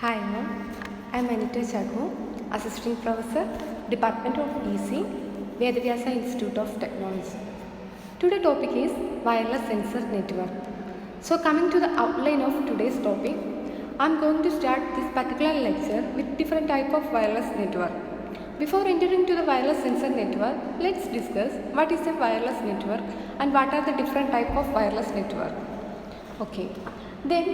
Hi, ma'am. I'm Anita Chagu, Assistant Professor, Department of EC, Vedavyasa Institute of Technology. Today's topic is wireless sensor network. So, coming to the outline of today's topic, I'm going to start this particular lecture with different type of wireless network. Before entering to the wireless sensor network, let's discuss what is a wireless network and what are the different type of wireless network. Okay. Then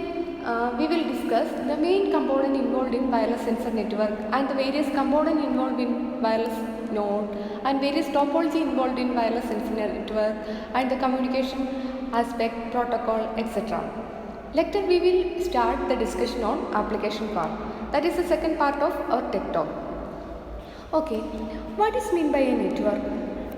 we will discuss the main component involved in wireless sensor network and the various components involved in wireless node and various topology involved in wireless sensor network and the communication aspect, protocol, etc. Later we will start the discussion on application part. That is the second part of our tech talk. Okay, what is meant by a network?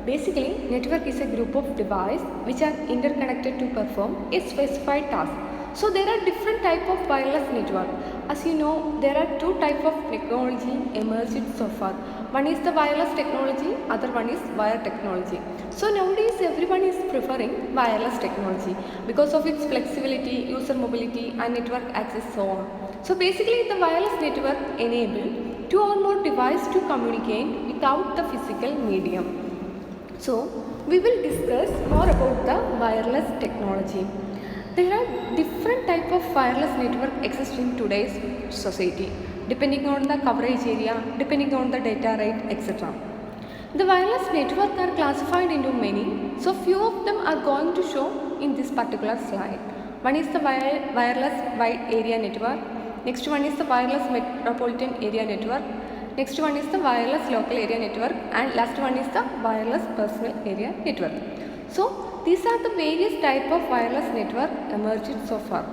Basically, network is a group of devices which are interconnected to perform a specified task. So there are different type of wireless network. As you know, there are two type of technology emerged so far. One is the wireless technology, other one is wire technology. So nowadays everyone is preferring wireless technology because of its flexibility, user mobility and network access so on. So basically the wireless network enable two or more devices to communicate without the physical medium. So we will discuss more about the wireless technology. There are different type of wireless network exist in today's society depending on the coverage area, depending on the data rate, etc. The wireless network are classified into many, so few of them are going to show in this particular slide. One is the wireless wide area network, next one is the wireless metropolitan area network, next one is the wireless local area network and last one is the wireless personal area network. So these are the various type of wireless network emerged so far.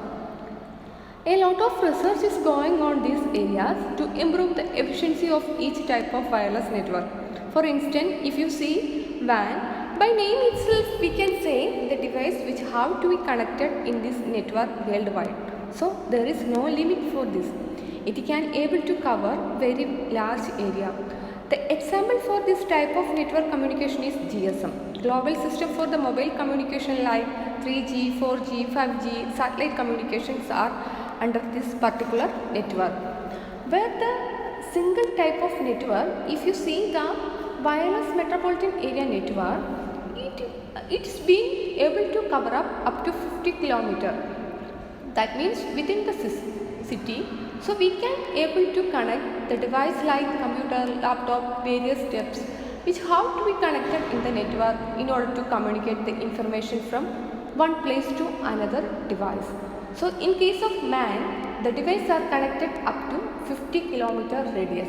A lot of research is going on these areas to improve the efficiency of each type of wireless network. For instance, if you see WAN, by name itself we can say the device which have to be connected in this network worldwide. So there is no limit for this. It can able to cover very large area. The example for this type of network communication is GSM, Global System for the Mobile Communication like 3G, 4G, 5G, satellite communications are under this particular network. Where the single type of network, if you see the wireless metropolitan area network, it's been able to cover up to 50 km. That means within the city. So we can able to connect the device like computer, laptop, various steps which have to be connected in the network in order to communicate the information from one place to another device. So in case of MAN, the devices are connected up to 50 km radius.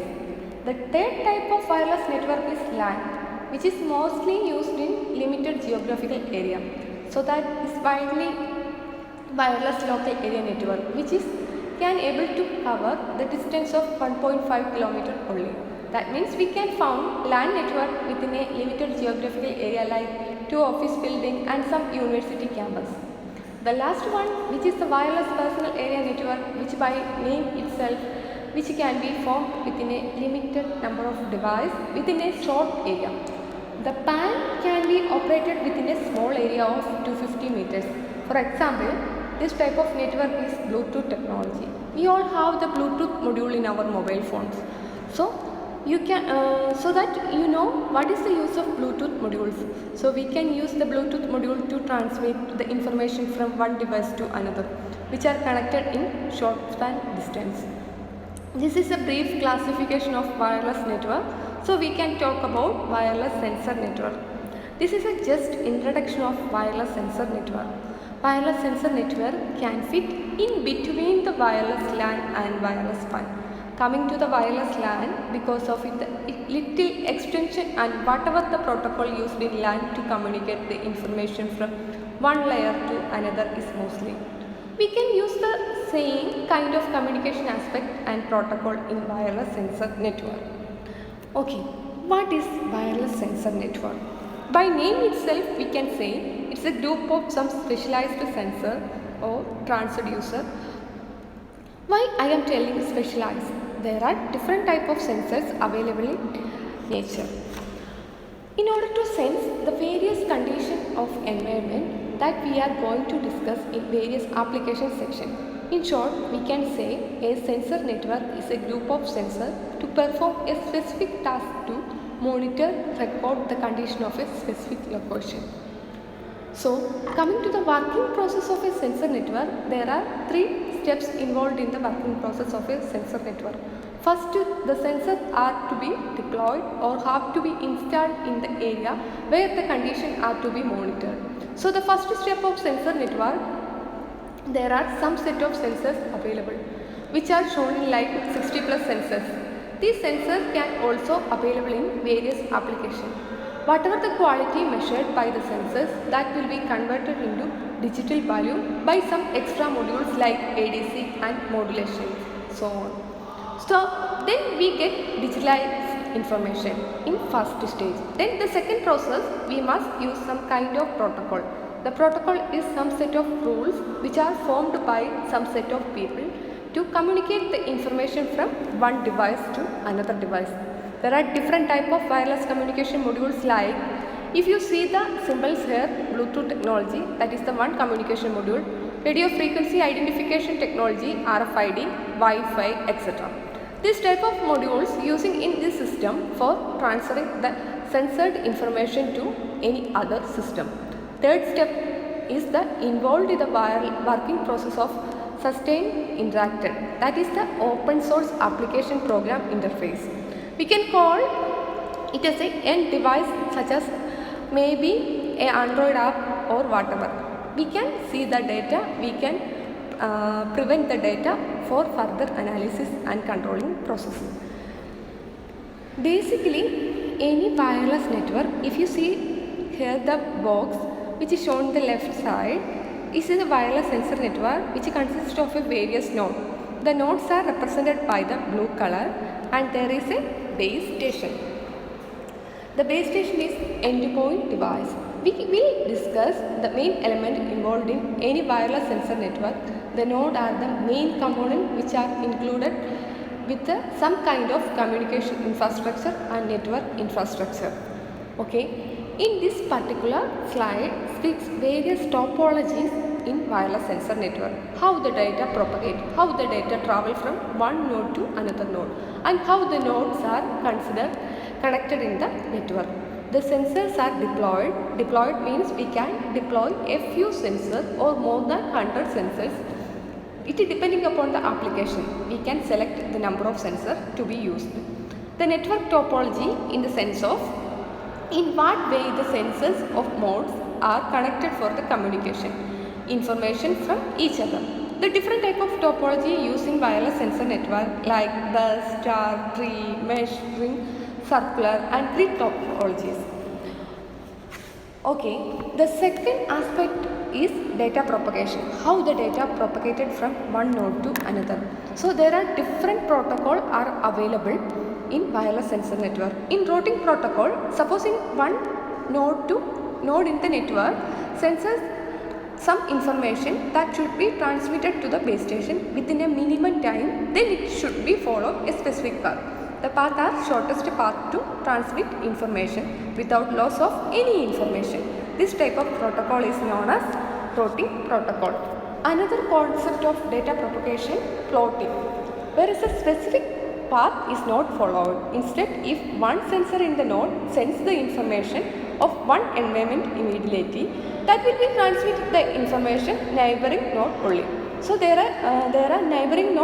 The third type of wireless network is LAN, which is mostly used in limited geographical area. So that is widely wireless local area network, which is can able to cover the distance of 1.5 km only. That means we can found LAN network within a limited geographical area like two office building and some university campus. The last one, which is the wireless personal area network, which by name itself, which can be formed within a limited number of devices within a short area. The PAN can be operated within a small area of 250 meters. For example, this type of network is Bluetooth technology. We all have the Bluetooth module in our mobile phones. So you can so that you know what is the use of Bluetooth modules. So we can use the Bluetooth module to transmit the information from one device to another, which are connected in short span distance. This is a brief classification of wireless network. So we can talk about wireless sensor network. This is a just introduction of wireless sensor network. Wireless sensor network can fit in between the wireless LAN and wireless PAN. Coming to the wireless LAN, because of it, the little extension and whatever the protocol used in LAN to communicate the information from one layer to another is mostly. We can use the same kind of communication aspect and protocol in wireless sensor network. Okay, what is wireless sensor network? By name itself, we can say it's a group of some specialized sensor or transducer. Why I am telling specialized? There are different type of sensors available in nature. In order to sense the various conditions of environment that we are going to discuss in various application sections. In short, we can say a sensor network is a group of sensors to perform a specific task to monitor, record the condition of a specific location. So, coming to the working process of a sensor network, there are 3 steps involved in the working process of a sensor network. First, the sensors are to be deployed or have to be installed in the area where the conditions are to be monitored. So, the first step of sensor network, there are some set of sensors available which are shown in like 60 plus sensors. These sensors can also available in various applications. Whatever the quality measured by the sensors, that will be converted into digital value by some extra modules like ADC and modulation, so on. So then we get digitalized information in first stage. Then the second process, we must use some kind of protocol. The protocol is some set of rules which are formed by some set of people to communicate the information from one device to another device. There are different type of wireless communication modules like, if you see the symbols here, Bluetooth technology, that is the one communication module, radio frequency identification technology, RFID, Wi-Fi, etc. This type of modules using in this system for transferring the censored information to any other system. Third step is the involved in the working process of sustained interacted, that is the open source application program interface. We can call it as a end device such as maybe a Android app or whatever. We can see the data, we can prevent the data for further analysis and controlling process. Basically, any wireless network, if you see here the box which is shown on the left side, is a wireless sensor network which consists of a various nodes. The nodes are represented by the blue color and there is a base station. The base station is endpoint device. We will discuss the main element involved in any wireless sensor network. The node are the main component which are included with some kind of communication infrastructure and network infrastructure. Okay. In this particular slide speaks various topologies in wireless sensor network, how the data propagate, how the data travel from one node to another node, and how the nodes are connected in the network. The sensors are deployed. Deployed means we can deploy a few sensors or more than 100 sensors. It is depending upon the application. We can select the number of sensors to be used. The network topology in the sense of in what way the sensors of modes are connected for the communication information from each other. The different type of topology used in wireless sensor network like bus, star, tree, mesh, ring, circular and grid topologies. Okay, the second aspect is data propagation, how the data propagated from one node to another. So there are different protocols are available in wireless sensor network. In routing protocol, suppose in one node to node in the network senses some information that should be transmitted to the base station within a minimum time, then it should be follow a specific path. The path are shortest path to transmit information without loss of any information. This type of protocol is known as routing protocol. Another concept of data propagation, floating, whereas a specific path is not followed. Instead, if one sensor in the node sends the information of one environment immediately, that will be transmit the information neighboring node only. So there are neighboring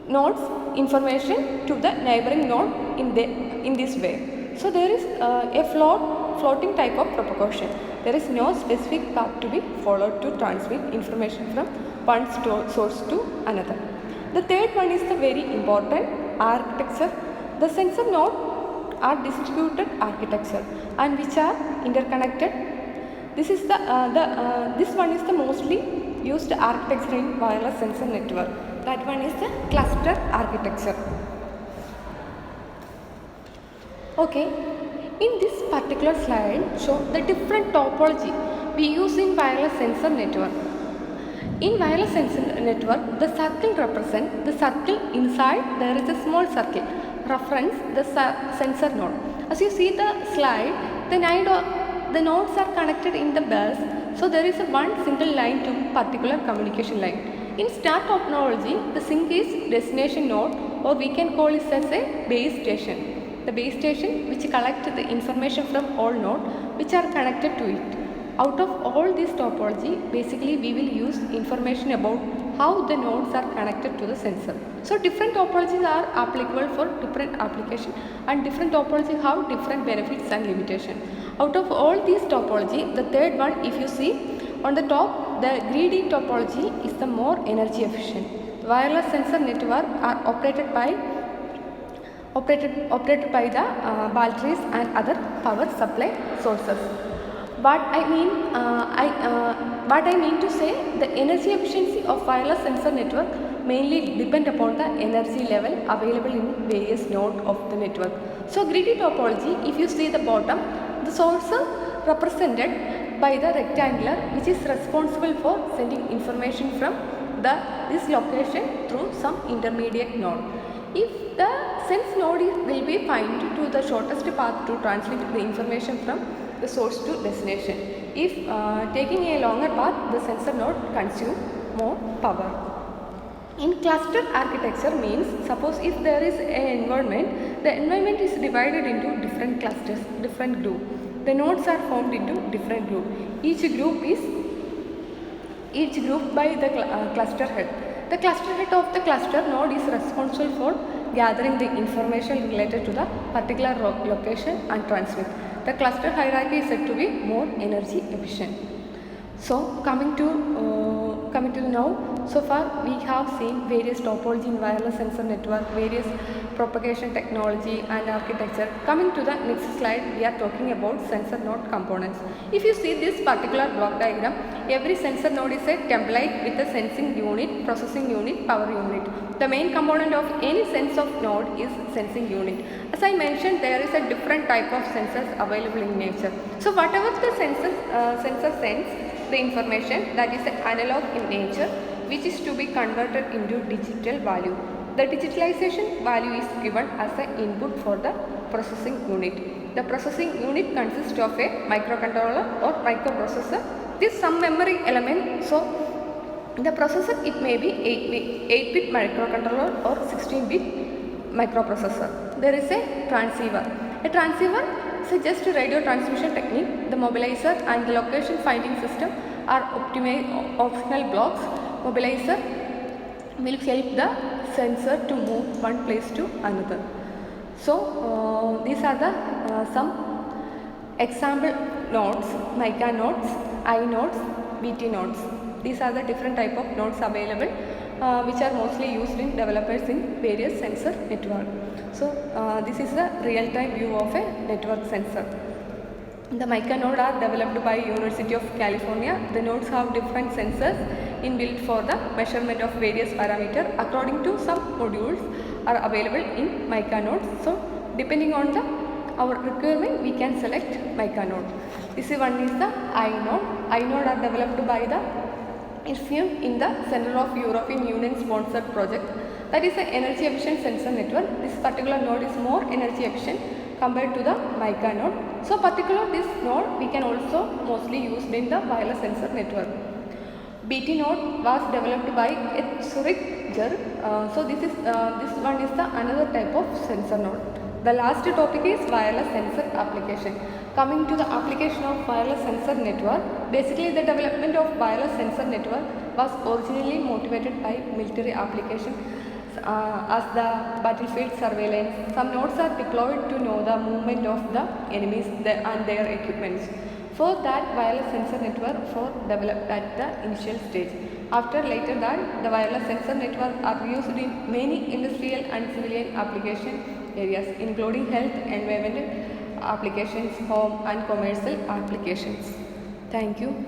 nodes information to the neighboring node in this way. So there is a floating type of propagation. There is no specific path to be followed to transmit information from one source to another. The third one is the very important architecture. The sensor nodes are distributed architecture and which are interconnected. This is this one is the mostly used architecture in wireless sensor network. That one is the cluster architecture. Okay, in this particular slide show the different topology we use in wireless sensor network. In wireless sensor network, the circle represents the circle inside there is a small circle reference the sensor node. As you see the slide, the nodes are connected in the bus So there is a one single line to particular communication line. In star topology, the sink is destination node, or we can call it as a base station. The base station which collects the information from all nodes which are connected to it. Out of all this topology, basically we will use information about how the nodes are connected to the sensor. So different topologies are applicable for different applications, and different topologies have different benefits and limitations. Out of all these topology, the third one, if you see on the top, the greedy topology is the more energy efficient. Wireless sensor network are operated by the batteries and other power supply sources. What I mean to say, the energy efficiency of wireless sensor network mainly depend upon the energy level available in various nodes of the network. So greedy topology, if you see the bottom, the source represented by the rectangular which is responsible for sending information from this location through some intermediate node. If the sense node will be find to the shortest path to transmit the information from the source to destination. If taking a longer path, the sensor node consume more power. In cluster architecture means, suppose if there is an environment, the environment is divided into different clusters, different groups. The nodes are formed into different groups. Each group by the cluster head. The cluster head of the cluster node is responsible for gathering the information related to the particular location and transmit. The cluster hierarchy is said to be more energy efficient. So coming to now, so far we have seen various topology in wireless sensor network, various propagation technology and architecture. Coming to the next slide, we are talking about sensor node components. If you see this particular block diagram, every sensor node is a template with a sensing unit, processing unit, power unit. The main component of any sense of node is sensing unit. As I mentioned, there is a different type of sensors available in nature. So whatever the sensor sends the information, that is analog in nature, which is to be converted into digital value. The digitalization value is given as an input for the processing unit. The processing unit consists of a microcontroller or microprocessor. This some memory element. So the processor, it may be 8-bit microcontroller or 16-bit microprocessor. There is a transceiver. A transceiver is just a radio transmission technique. The mobilizer and the location finding system are optional blocks. Mobilizer will help the sensor to move one place to another. So these are the some example nodes: mica nodes, I nodes, BT nodes. These are the different type of nodes available, which are mostly used in developers in various sensor network. So this is the real-time view of a network sensor. The mica node are developed by University of California. The nodes have different sensors inbuilt for the measurement of various parameters. According to some modules are available in mica nodes. So depending on our requirement, we can select mica node. This one is the I node. I node are developed by the IRFIM in the Center of European Union sponsored project. That is an energy efficient sensor network. This particular node is more energy efficient compared to the mica node. So particular this node we can also mostly used in the wireless sensor network. BT node was developed by Zurich GERG. So this one is the another type of sensor node. The last topic is wireless sensor application. Coming to the application of wireless sensor network, basically the development of wireless sensor network was originally motivated by military application as the battlefield surveillance. Some nodes are deployed to know the movement of the enemies and their equipments. For that, wireless sensor network were developed at the initial stage. After later that, the wireless sensor network are used in many industrial and civilian application areas, including health, environmental applications, home and commercial applications. Thank you.